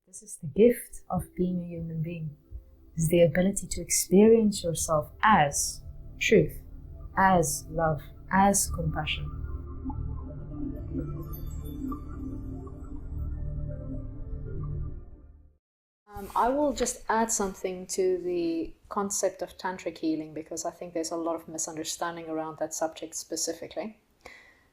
This is the gift of being a human being, is the ability to experience yourself as truth, as love, as compassion. I will just add something to the concept of tantric healing because I think there's a lot of misunderstanding around that subject specifically.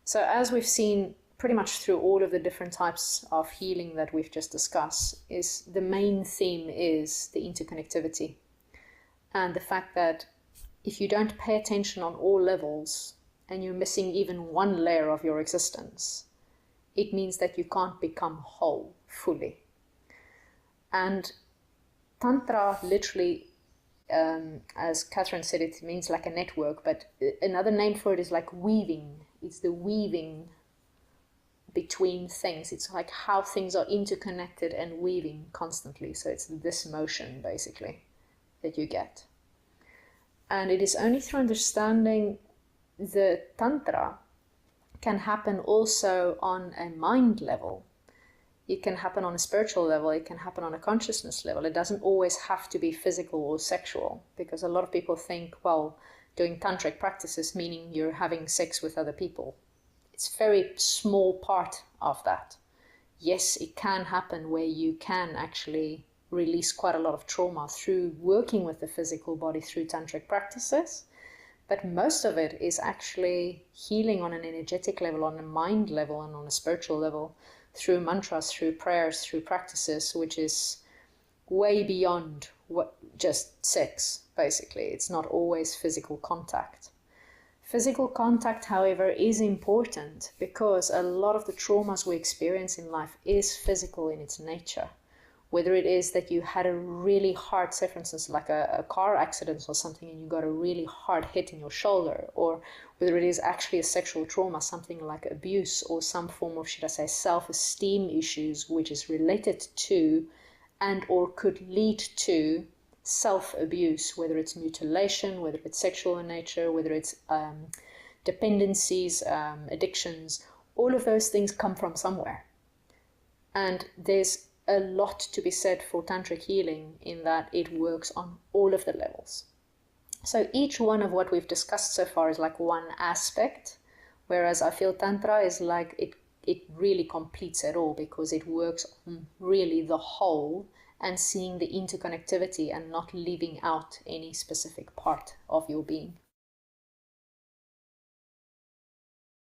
So as we've seen pretty much through all of the different types of healing that we've just discussed, is the main theme is the interconnectivity and the fact that if you don't pay attention on all levels and you're missing even one layer of your existence, it means that you can't become whole fully. And Tantra literally, as Catherine said, it means like a network, but another name for it is like weaving. It's the weaving between things. It's like how things are interconnected and weaving constantly. So it's this motion basically that you get. And it is only through understanding the Tantra can happen also on a mind level. It can happen on a spiritual level, it can happen on a consciousness level. It doesn't always have to be physical or sexual, because a lot of people think, well, doing tantric practices meaning you're having sex with other people. It's a very small part of that. Yes, it can happen where you can actually release quite a lot of trauma through working with the physical body through tantric practices, but most of it is actually healing on an energetic level, on a mind level, and on a spiritual level, through mantras, through prayers, through practices, which is way beyond what just sex, basically. It's not always physical contact. Physical contact, however, is important because a lot of the traumas we experience in life is physical in its nature. Whether it is that you had a really hard, say for instance, like a car accident or something, and you got a really hard hit in your shoulder, or whether it is actually a sexual trauma, something like abuse, or some form of, should I say, self-esteem issues, which is related to and or could lead to self-abuse, whether it's mutilation, whether it's sexual in nature, whether it's dependencies, addictions, all of those things come from somewhere. And there's a lot to be said for tantric healing in that it works on all of the levels. So each one of what we've discussed so far is like one aspect, whereas I feel Tantra is like it really completes it all because it works on really the whole and seeing the interconnectivity and not leaving out any specific part of your being.